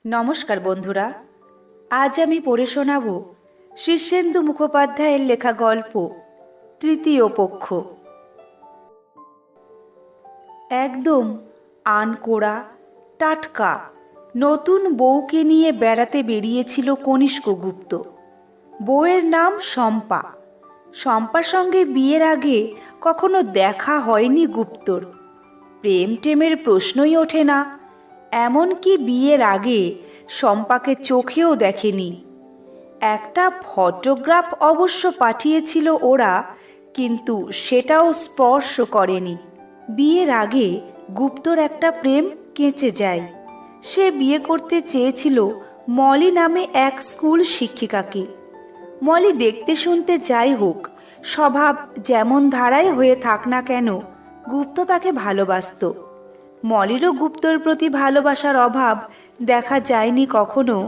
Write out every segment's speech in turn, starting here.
নমস্কার বন্ধুরা, আজ আমি পড়ে শোনাব শীর্ষেন্দু মুখোপাধ্যায়ের লেখা গল্প তৃতীয় পক্ষ। একদম আনকোড়া টাটকা নতুন বউকে নিয়ে বেড়াতে বেরিয়েছিল কনিষ্ক গুপ্ত। বউয়ের নাম শম্পা। শম্পার সঙ্গে বিয়ের আগে কখনো দেখা হয়নি গুপ্তর। প্রেম টেমের প্রশ্নই ওঠে না। এমনকি বিয়ের আগে শম্পাকে চোখেও দেখেনি। একটা ফটোগ্রাফ অবশ্য পাঠিয়েছিল ওরা, কিন্তু সেটাও স্পর্শ করেনি। বিয়ের আগে গুপ্তর একটা প্রেম কেঁচে যায়। সে বিয়ে করতে চেয়েছিল মলি নামে এক স্কুল শিক্ষিকাকে। মলি দেখতে শুনতে যাই হোক, স্বভাব যেমন ধারায় হয়ে থাক না কেন, গুপ্ত তাকে ভালোবাসত। মলিরও গুপ্তর প্রতি ভালোবাসার অভাব দেখা যায়নি কখনো।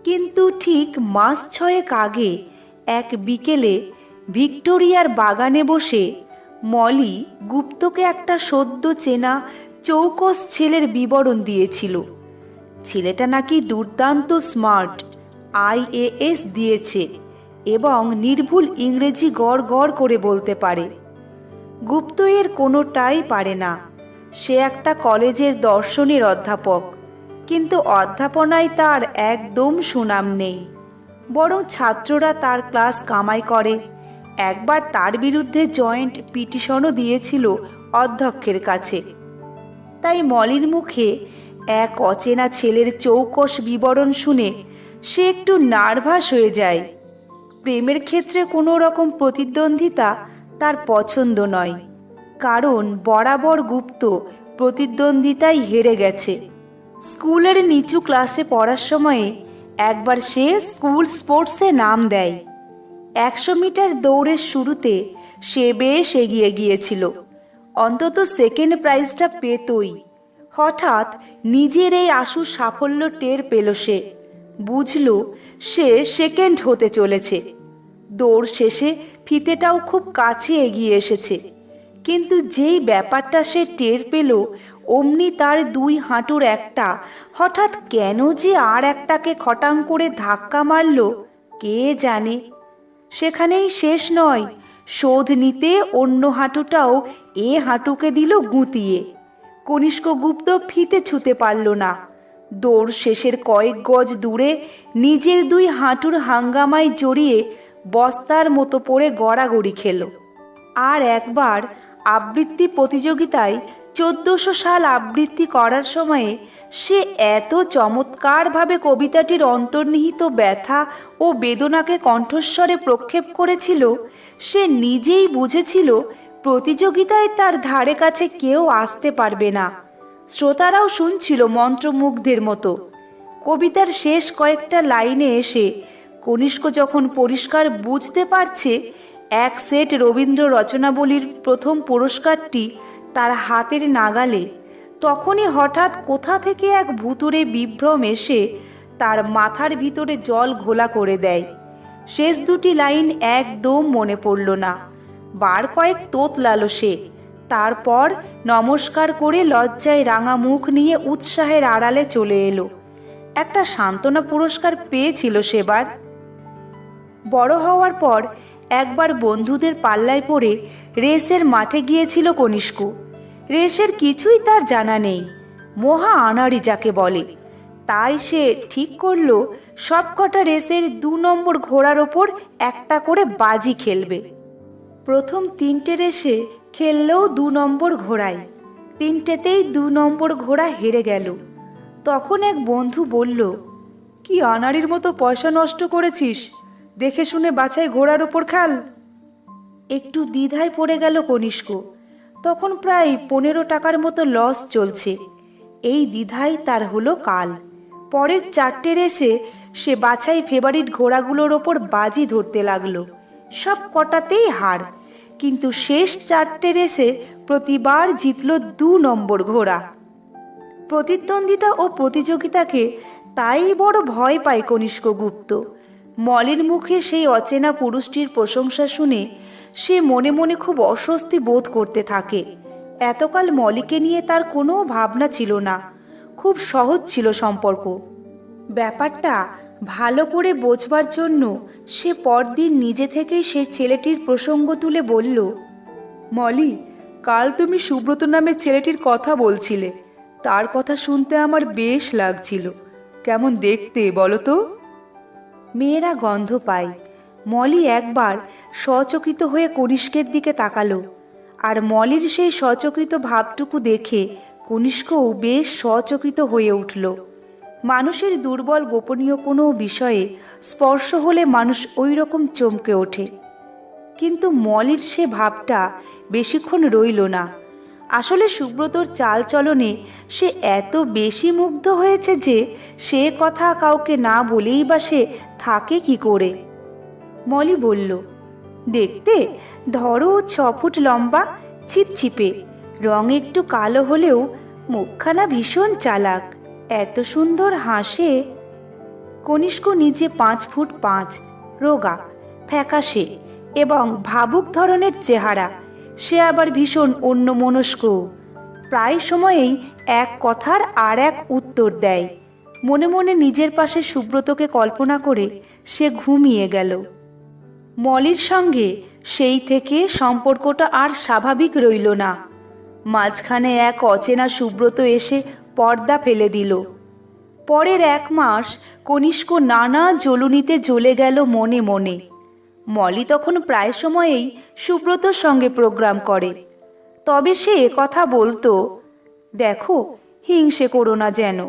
কিন্তু ঠিক মাস 6 আগে এক বিকেলে ভিক্টোরিয়ার বাগানে বসে মলি গুপ্তকে একটা সদ্য চেনা চৌকস ছেলের বিবরণ দিয়েছিল। ছেলেটা নাকি দুর্দান্ত স্মার্ট, IAS দিয়েছে এবং নির্ভুল ইংরেজি গড় গড় করে বলতে পারে। গুপ্ত এর কোনোটাই পারে না। সে একটা কলেজের দর্শনের অধ্যাপক, কিন্তু অধ্যাপনায় তার একদম সুনাম নেই। বরং ছাত্ররা তার ক্লাস কামাই করে। একবার তার বিরুদ্ধে জয়েন্ট পিটিশনও দিয়েছিল অধ্যক্ষের কাছে। তাই মলির মুখে এক অচেনা ছেলের চৌকস বিবরণ শুনে সে একটু নার্ভাস হয়ে যায়। প্রেমের ক্ষেত্রে কোনো রকম প্রতিদ্বন্দ্বিতা তার পছন্দ নয়, কারণ বরাবর গুপ্ত প্রতিদ্বন্দ্বিতায় হেরে গেছে। স্কুলের নিচু ক্লাসে পড়ার সময়ে একবার সে স্কুল স্পোর্টসে নাম দেয়। 100 মিটার দৌড়ের শুরুতে সে বেশ এগিয়ে গিয়েছিল, অন্তত সেকেন্ড প্রাইজটা পেতই। হঠাৎ নিজের এই আশু সাফল্য টের পেল সে। বুঝল সে সেকেন্ড হতে চলেছে। দৌড় শেষে ফিতেটাও খুব কাছে এগিয়ে এসেছে। কিন্তু যেই ব্যাপারটা সে টের পেল, অমনি তার 2 হাঁটুর একটা হঠাৎ কেন যে আর একটাকে খটাং করে ধাক্কা মারল কে জানে। সেখানেই শেষ নয়, শোধ নিতে অন্য হাঁটুটাও এ হাঁটুকে দিল গুঁতিয়ে। কনিষ্ক গুপ্ত ফিতে ছুঁতে পারল না। দৌড় শেষের কয়েক গজ দূরে নিজের 2 হাঁটুর হাঙ্গামায় জড়িয়ে বস্তার মতো পড়ে গড়াগড়ি খেল। আর একবার আবৃত্তি প্রতিযোগিতায় 1400 সাল আবৃত্তি করার সময়ে সে এত চমৎকারভাবে কবিতাটির অন্তর্নিহিত ব্যথা ও বেদনাকে কণ্ঠস্বরে প্রক্ষেপ করেছিল, সে নিজেই বুঝেছিল প্রতিযোগিতায় তার ধারে কাছে কেউ আসতে পারবে না। শ্রোতারাও শুনছিল মন্ত্রমুগ্ধের মতো। কবিতার শেষ কয়েকটা লাইনে এসে কনিষ্ক যখন পরিষ্কার বুঝতে পারছে এক সেট রবীন্দ্র রচনাবলীর প্রথম পুরস্কারটি তার হাতের নাগালে, তখনই হঠাৎ কোথা থেকে এক ভুতুড়ে বিভ্রম এসে তার মাথার ভিতরে জল ঘোলা করে দেয়। শেষ 2টি লাইন একদম মনে পড়ল না। বার কয়েক তোতলালো সে। তারপর নমস্কার করে লজ্জায় রাঙা মুখ নিয়ে উৎসাহের আড়ালে চলে এলো। একটা সান্ত্বনা পুরস্কার পেয়েছিল সেবার। বড় হওয়ার পর একবার বন্ধুদের পাল্লায় পড়ে রেসের মাঠে গিয়েছিল কনিষ্ক। রেসের কিছুই তার জানা নেই, মহা আনাড়ি যাকে বলে। তাই সে ঠিক করলো সবকটা রেসের 2 নম্বর ঘোড়ার ওপর একটা করে বাজি খেলবে। প্রথম 3টে রেসে খেললেও 2 নম্বর ঘোড়ায়। 3টেতেই 2 নম্বর ঘোড়া হেরে গেল। তখন এক বন্ধু বলল, কি আনাড়ির মতো পয়সা নষ্ট করেছিস, দেখে শুনে বাছাই ঘোড়ার ওপর খেল। একটু দ্বিধায় পড়ে গেল কনিষ্ক। তখন প্রায় 15 টাকার মতো লস চলছে। এই দ্বিধাই তার হলো কাল। পরের 4টে রেসে সে বাছাই ফেভারিট ঘোড়াগুলোর ওপর বাজি ধরতে লাগলো। সব কটাতেই হার, কিন্তু শেষ 4টে রেসে প্রতিবার জিতল 2 নম্বর ঘোড়া। প্রতিদ্বন্দ্বিতা ও প্রতিযোগিতাকে তাই বড় ভয় পায় কনিষ্ক গুপ্ত। মলির মুখে সেই অচেনা পুরুষটির প্রশংসা শুনে সে মনে মনে খুব অস্বস্তি বোধ করতে থাকে। এতকাল মলিকে নিয়ে তার কোনো ভাবনা ছিল না, খুব সহজ ছিল সম্পর্ক। ব্যাপারটা ভালো করে বোঝবার জন্য সে পরদিন নিজে থেকেই সেই ছেলেটির প্রসঙ্গ তুলে বলল, মলি, কাল তুমি সুব্রত নামে ছেলেটির কথা বলছিলে। তার কথা শুনতে আমার বেশ লাগছিল। কেমন দেখতে বলো তো? মেয়েরা গন্ধ পায়। মলি একবার সচকিত হয়ে কনিষ্কের দিকে তাকালো, আর মলির সেই সচকিত ভাবটুকু দেখে কনিষ্কও বেশ সচকিত হয়ে উঠল। মানুষের দুর্বল গোপনীয় কোনো বিষয়ে স্পর্শ হলে মানুষ ওই রকম চমকে ওঠে। কিন্তু মলির সে ভাবটা বেশিক্ষণ রইল না। আসলে সুব্রতর চালচলনে সে এত বেশি মুগ্ধ হয়েছে যে সে কথা কাউকে না বলেই বা সে থাকে কি করে। মলি বলল, দেখতে ধরো 6 ফুট লম্বা, ছিপছিপে, রং একটু কালো হলেও মুখখানা ভীষণ চালাক, এত সুন্দর হাসে। কনিষ্ক নিজে 5 ফুট 5, রোগা, ফ্যাকাশে এবং ভাবুক ধরনের চেহারা। সে আবার ভীষণ অন্যমনস্ক। প্রায় সময়েই এক কথার আর এক উত্তর দেয়। মনে মনে নিজের পাশে সুব্রতকে কল্পনা করে সে ঘুমিয়ে গেল। মলির সঙ্গে সেই থেকে সম্পর্কটা আর স্বাভাবিক রইল না। মাঝখানে এক অচেনা সুব্রত এসে পর্দা ফেলে দিল। পরের 1 মাস কনিষ্ক নানা জ্বলুনিতে জ্বলে গেল মনে মনে। মলি তখন প্রায় সময়েই সুব্রতর সঙ্গে প্রোগ্রাম করে। তবে সে কথা বলতো, দেখো, হিংসে করো না যেন,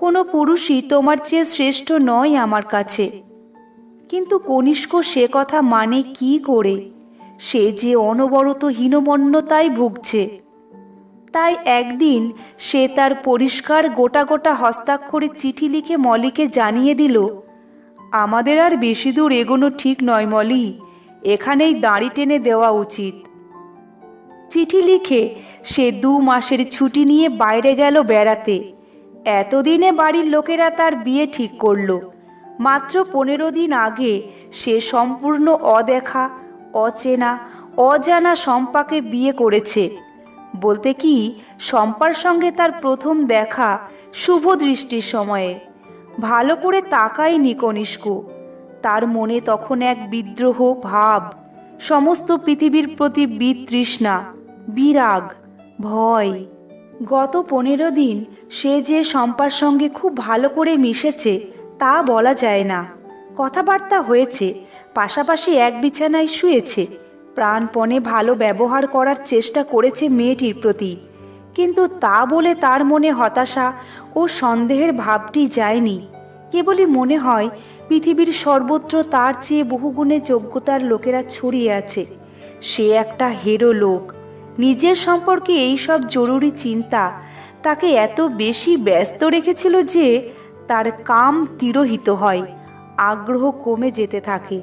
কোনো পুরুষই তোমার চেয়ে শ্রেষ্ঠ নয় আমার কাছে। কিন্তু কনিষ্ক সে কথা মানে কি করে? সে যে অনবরত হীনমন্যতায় ভুগছে। তাই একদিন সে তার পরিষ্কার গোটা গোটা হস্তাক্ষরে চিঠি লিখে মলিকে জানিয়ে দিল, আমাদের আর বেশি দূর এগোনো ঠিক নয় মলি, এখানেই দাড়ি টেনে দেওয়া উচিত। চিঠি লিখে সে 2 মাসের ছুটি নিয়ে বাইরে গেল বেড়াতে। এতদিনে বাড়ির লোকেরা তার বিয়ে ঠিক করল। মাত্র 15 দিন আগে সে সম্পূর্ণ অদেখা, অচেনা, অজানা শম্পাকে বিয়ে করেছে। বলতে কি, শম্পার সঙ্গে তার প্রথম দেখা শুভ দৃষ্টির সময়ে। ভালো করে তাকায়নি কনিষ্ক। তার মনে তখন এক বিদ্রোহ ভাব, সমস্ত পৃথিবীর প্রতি বিতৃষ্ণা, বিরাগ, ভয়। গত 15 দিন সে যে শম্পার সঙ্গে খুব ভালো করে মিশেছে তা বলা যায় না। কথাবার্তা হয়েছে, পাশাপাশি এক বিছানায় শুয়েছে, প্রাণপণে ভালো ব্যবহার করার চেষ্টা করেছে মেয়েটির প্রতি। কিন্তু তা বলে তার মনে হতাশা ও সন্দেহের ভাবটি যায়নি। কেবলই মনে হয় পৃথিবীর সর্বত্র তার চেয়ে বহুগুণে যোগ্যতার লোকেরা ছড়িয়ে আছে। সে একটা হেরো লোক। নিজের সম্পর্কে এই সব জরুরি চিন্তা তাকে এত বেশি ব্যস্ত রেখেছিল যে তার কাম তিরোহিত হয়, আগ্রহ কমে যেতে থাকে।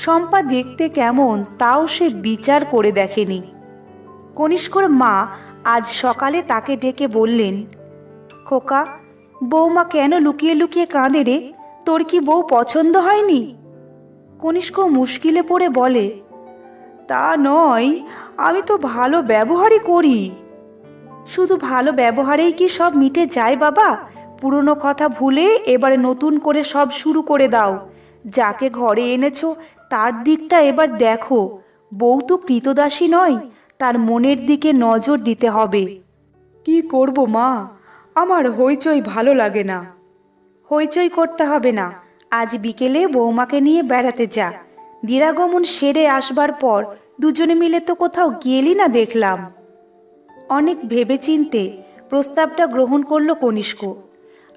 শম্পা দেখতে কেমন তাও সে বিচার করে দেখেনি। কনিষ্কর মা আজ সকালে তাকে ডেকে বললেন, খোকা, বৌমা কেন লুকিয়ে লুকিয়ে কাঁদে রে? তোর কি বউ পছন্দ হয়নি? কনিষ্ক মুশকিলে পড়ে বলে, তা নয়, আমি তো ভালো ব্যবহারই করি। শুধু ভালো ব্যবহারেই কি সব মিটে যায় বাবা? পুরনো কথা ভুলে এবারে নতুন করে সব শুরু করে দাও। যাকে ঘরে এনেছো তার দিকটা এবার দেখো। বউ তো কৃতদাসী নয়, তার মনের দিকে নজর দিতে হবে। কি করব মা, আমার হইচই ভালো লাগে না। হইচই করতে হবে না, আজ বিকেলে বৌমাকে নিয়ে বেড়াতে যা। দিরাগমন সেরে আসবার পর দুজনে মিলে তো কোথাও গেলি না দেখলাম। অনেক ভেবেচিন্তে প্রস্তাবটা গ্রহণ করল কনিষ্ক।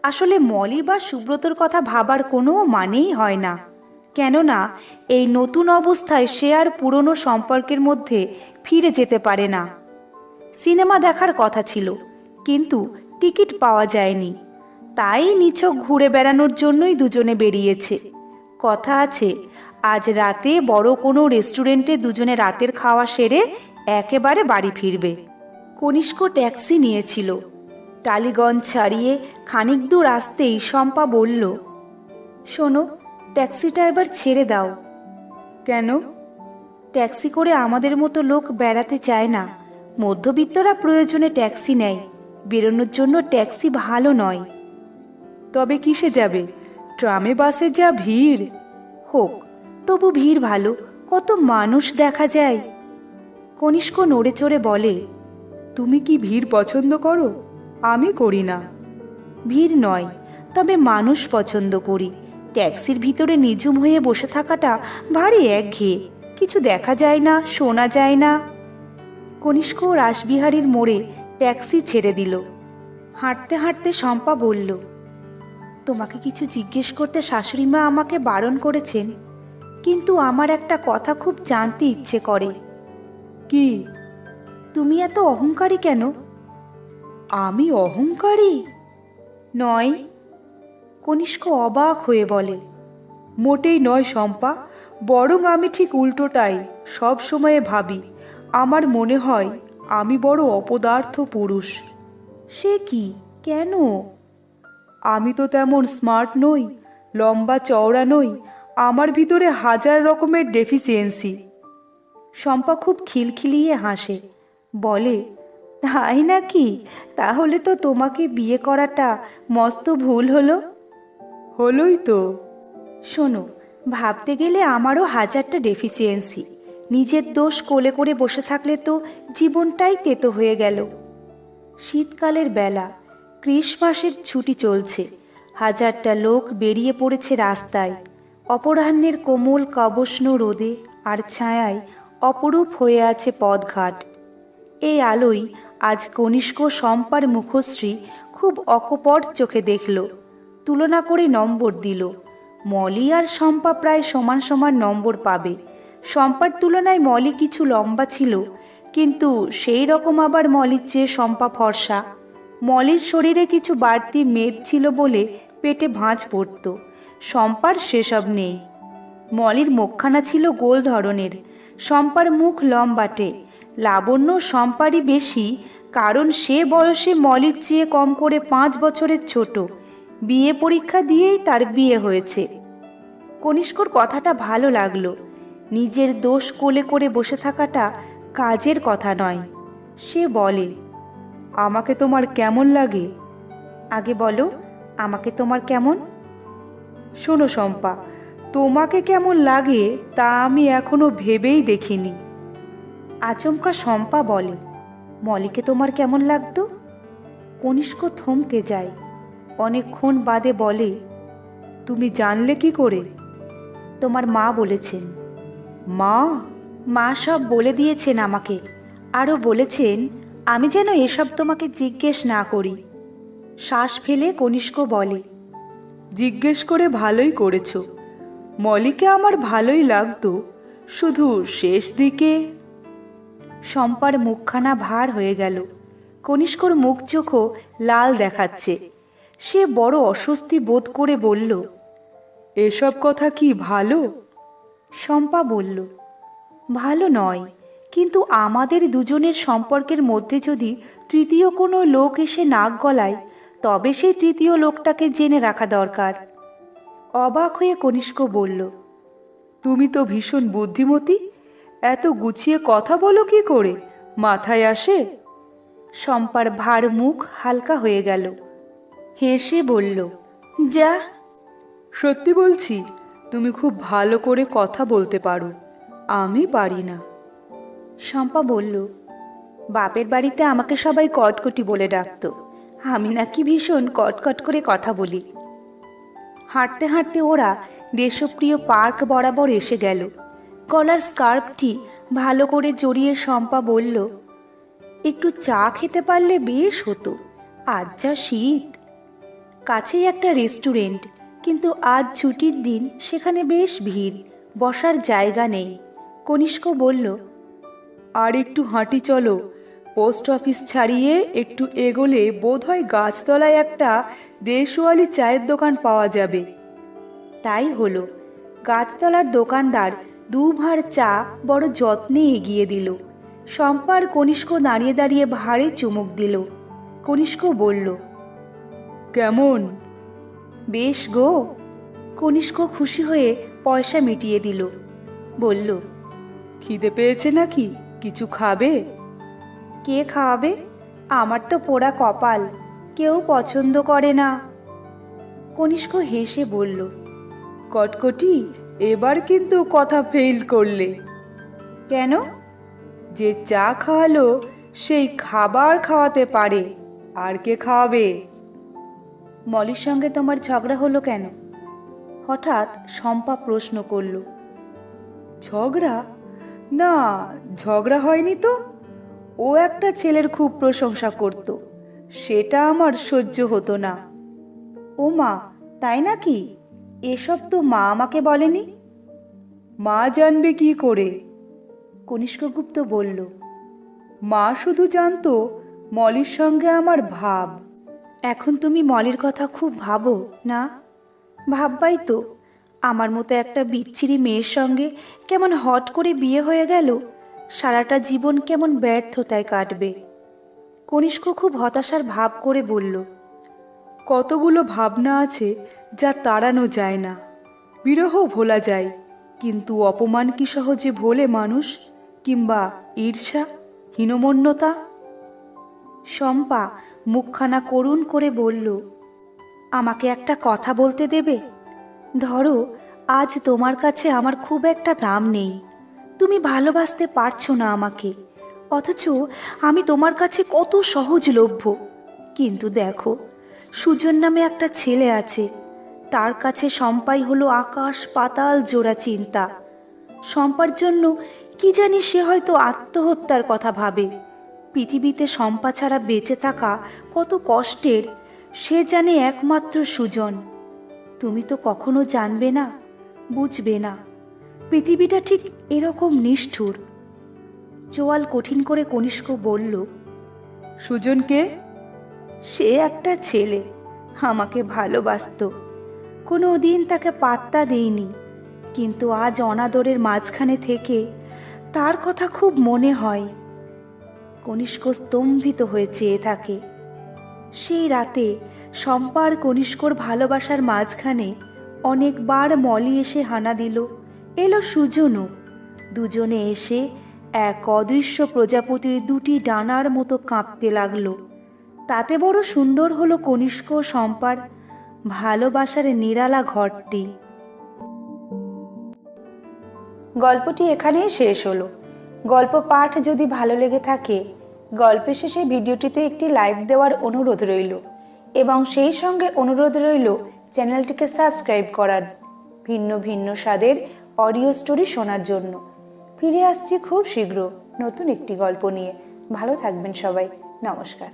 আসলে মলি বা সুব্রতর কথা ভাবার কোনো মানেই হয় না। কেননা এই নতুন অবস্থায় সে আর পুরনো সম্পর্কের মধ্যে ফিরে যেতে পারে না। সিনেমা দেখার কথা ছিল, কিন্তু টিকিট পাওয়া যায়নি। তাই নিছক ঘুরে বেড়ানোর জন্যই দুজনে বেরিয়েছে। কথা আছে, আজ রাতে বড় কোনো রেস্টুরেন্টে দুজনে রাতের খাওয়া সেরে একেবারে বাড়ি ফিরবে। কনিষ্ক ট্যাক্সি নিয়েছিল। টালিগঞ্জ ছাড়িয়ে খানিক দূর আসতেই শম্পা বলল, শোনো, ট্যাক্সিটা এবার ছেড়ে দাও। কেন? ট্যাক্সি করে আমাদের মতো লোক বেড়াতে চায় না। মধ্যবিত্তরা প্রয়োজনে ট্যাক্সি নেয়, বেরোনোর জন্য ট্যাক্সি ভালো নয়। তবে কিসে যাবে? ট্রামে বাসে যা ভিড়। হোক, তবু ভিড় ভালো, কত মানুষ দেখা যায়। কনিষ্ক নড়ে চড়ে বলে, তুমি কি ভিড় পছন্দ করো? আমি করি না। ভিড় নয়, তবে মানুষ পছন্দ করি। ট্যাক্সির ভিতরে নিঝুম হয়ে বসে থাকাটা ভারী একঘেয়ে, কিছু দেখা যায় না, শোনা যায় না। কনিষ্ক রাসবিহারীর মোড়ে ট্যাক্সি ছেড়ে দিল। হাঁটতে হাঁটতে শম্পা বলল, তোমাকে কিছু জিজ্ঞেস করতে শাশুড়িমা আমাকে বারণ করেছেন, কিন্তু আমার একটা কথা খুব জানতে ইচ্ছে করে। কি? তুমি এত অহংকারী কেন? আমি অহংকারী নয়। কনিষ্ক অবাক হয়ে বলে, মোটেই নয় শম্পা, বরং আমি ঠিক উল্টোটাই সব সময়ে ভাবি। আমার মনে হয় আমি বড় অপদার্থ পুরুষ। সে কি, কেন? আমি তো তেমন স্মার্ট নই, লম্বা চওড়া নই, আমার ভিতরে হাজার রকমের ডেফিসিয়েন্সি। শম্পা খুব খিলখিলিয়ে হাসে, বলে, তাই নাকি? তাহলে তো তোমাকে বিয়ে করাটা মস্ত ভুল হলো। হলোই তো। শোনো, ভাবতে গেলে আমারও হাজারটা ডেফিসিয়েন্সি। নিজের দোষ কোলে করে বসে থাকলে তো জীবনটাই তেতো হয়ে গেল। শীতকালের বেলা, ক্রিসমাসের ছুটি চলছে, হাজারটা লোক বেরিয়ে পড়েছে রাস্তায়। অপরাহ্নের কোমল কাবষ্ণ রোদে আর ছায়ায় অপরূপ হয়ে আছে পথঘাট। এই আলোয় আজ কনিষ্ক শম্পার মুখশ্রী খুব অকপট চোখে দেখল, তুলনা করে নম্বর দিল। মলি আর শম্পা প্রায় সমান সমান নম্বর পাবে। শম্পার তুলনায় মলি কিছু লম্বা ছিল, কিন্তু সেই রকম আবার মলির চেয়ে শম্পা ফর্সা। মলির শরীরে কিছু বাড়তি মেদ ছিল বলে পেটে ভাঁজ পড়ত, শম্পার সেসব নেই। মলির মুখখানা ছিল গোল ধরনের, শম্পার মুখ লম্বাটে। লাবণ্য শম্পারই বেশি, কারণ সে বয়সে মলির চেয়ে কম করে 5 বছরের ছোট। বিয়ে পরীক্ষা দিয়েই তার বিয়ে হয়েছে। কনিষ্কর কথাটা ভালো লাগলো। নিজের দোষ কোলে করে বসে থাকাটা কাজের কথা নয়। সে বলে, আমাকে তোমার কেমন লাগে? আগে বলো, আমাকে তোমার কেমন? শোনো শম্পা, তোমাকে কেমন লাগে তা আমি এখনো ভেবেই দেখিনি। আচমকা শম্পা বলে, মলিকে তোমার কেমন লাগতো? কনিষ্ক থমকে যায়, অনেকক্ষণ বাদে বলে, তুমি জানলে কি করে? তোমার মা বলেছেন। মা? মা সব বলে দিয়েছেন আমাকে, আরও বলেছেন আমি যেন এসব তোমাকে জিজ্ঞেস না করি। শ্বাস ফেলে কনিষ্ক বলে, জিজ্ঞেস করে ভালোই করেছ। মলিকে আমার ভালোই লাগতো, শুধু শেষ দিকে। শম্পার মুখখানা ভার হয়ে গেল। কনিষ্কর মুখ চোখও লাল দেখাচ্ছে। সে বড় অস্বস্তি বোধ করে বলল, এসব কথা কি ভালো? শম্পা বলল, ভালো নয়, কিন্তু আমাদের দুজনের সম্পর্কের মধ্যে যদি তৃতীয় কোনো লোক এসে নাক গলায়, তবে সেই তৃতীয় লোকটাকে জেনে রাখা দরকার। অবাক হয়ে কনিষ্ক বলল, তুমি তো ভীষণ বুদ্ধিমতী, এত গুছিয়ে কথা বলো কি করে, মাথায় আসে? শম্পার ভার মুখ হালকা হয়ে গেল। হেসে বলল, যা। সত্যি বলছি, তুমি খুব ভালো করে কথা বলতে পারো, আমি পারি না। শম্পা বলল, বাপের বাড়িতে আমাকে সবাই কটকটি বলে ডাকত, আমি নাকি ভীষণ কটকট করে কথা বলি। হাঁটতে হাঁটতে ওরা দেশপ্রিয় পার্ক বরাবর এসে গেল। গলার স্কার্ফটি ভালো করে জড়িয়ে শম্পা বলল, একটু চা খেতে পারলে বেশ হতো, আজ যা শীত। কাছেই একটা রেস্টুরেন্ট, কিন্তু আজ ছুটির দিন, সেখানে বেশ ভিড়, বসার জায়গা নেই। কনিষ্ক বলল, আর একটু হাঁটি চলো, পোস্ট অফিস ছাড়িয়ে একটু এগোলে বোধহয় গাছতলায় একটা দেশওয়ালি চায়ের দোকান পাওয়া যাবে। তাই হলো। গাছতলার দোকানদার 2 ভাঁড় চা বড় যত্নে এগিয়ে দিল। শম্পার কনিষ্ক দাঁড়িয়ে দাঁড়িয়ে ভাঁড়ে চুমুক দিল। কনিষ্ক বলল, কেমন? বেশ গো। কনিষ্ক খুশি হয়ে পয়সা মিটিয়ে দিল। বলল, খিদে পেয়েছে নাকি, কিছু খাবে? কে খাওয়াবে? আমার তো পোড়া কপাল, কেউ পছন্দ করে না। কনিষ্ক হেসে বলল, কটকটি, এবার কিন্তু কথা ফেল করলে। কেন? যে চা খাওয়ালো সেই খাবার খাওয়াতে পারে, আর কে খাওয়াবে? মলির সঙ্গে তোমার ঝগড়া হলো কেন? হঠাৎ শম্পা প্রশ্ন করল। ঝগড়া? না, ঝগড়া হয়নি তো। ও একটা ছেলের খুব প্রশংসা করত, সেটা আমার সহ্য হতো না। ও মা, তাই নাকি? এসব তো মা আমাকে বলেনি। মা জানবে কি করে? কনিষ্কগুপ্ত বলল, মা শুধু জানতো মলির সঙ্গে আমার ভাব। এখন তুমি মলির কথা খুব ভাবো না? ভাববাই তো। আমার মতো একটা বিচ্ছিরি মেয়ের সঙ্গে কেমন হট করে বিয়ে হয়ে গেল, সারাটা জীবন কেমন ব্যর্থতায় কাটবে। কনিষ্ক খুব হতাশার ভাব করে বলল, কতগুলো ভাবনা আছে যা তাড়ানো যায় না। বিরহ ভোলা যায়, কিন্তু অপমান কি সহজে ভোলে মানুষ? কিংবা ঈর্ষা, হীনমন্যতা? শম্পা মুখখানা করুণ করে বলল, আমাকে একটা কথা বলতে দেবে? ধরো, আজ তোমার কাছে আমার খুব একটা দাম নেই, তুমি ভালোবাসতে পারছো না আমাকে, অথচ আমি তোমার কাছে কত সহজলভ্য। কিন্তু দেখো, সুজন নামে একটা ছেলে আছে, তার কাছে শম্পাই হলো আকাশ পাতাল জোড়া চিন্তা। শম্পার জন্য কি জানি সে হয়তো আত্মহত্যার কথা ভাবে। পৃথিবীতে শম্পা ছাড়া বেঁচে থাকা কত কষ্টের, সে জানে একমাত্র সুজন। তুমি তো কখনো জানবে না, বুঝবে না। পৃথিবীটা ঠিক এরকম নিষ্ঠুর। চোয়াল কঠিন করে কনিষ্ক বলল, সুজনকে? সে একটা ছেলে, আমাকে ভালোবাসতো, কোনো দিন তাকে পাত্তা দেইনি, কিন্তু আজ অনাদরের মাঝখানে থেকে তার কথা খুব মনে হয়। কনিষ্ক স্তম্ভিত হয়ে চেয়ে থাকে। সেই রাতে শম্পা আর কনিষ্কর ভালোবাসার মাঝখানে অনেকবার মলি এসে হানা দিল, এলো সুজনও। দুজনে এসে এক অদৃশ্য প্রজাপতির দুটি ডানার মতো কাঁপতে লাগলো। তাতে বড় সুন্দর হলো কনিষ্ক ও শম্পার ভালোবাসার নিরালা ঘরটি। গল্পটি এখানেই শেষ হলো। গল্প পাঠ যদি ভালো লেগে থাকে, গল্পের শেষে ভিডিওটিতে একটি লাইক দেওয়ার অনুরোধ রইল, এবং সেই সঙ্গে অনুরোধ রইল চ্যানেলটিকে সাবস্ক্রাইব করার, ভিন্ন ভিন্ন স্বাদের অডিও স্টোরি শোনার জন্য। ফিরে আসছি খুব শীঘ্র নতুন একটি গল্প নিয়ে। ভালো থাকবেন সবাই। নমস্কার।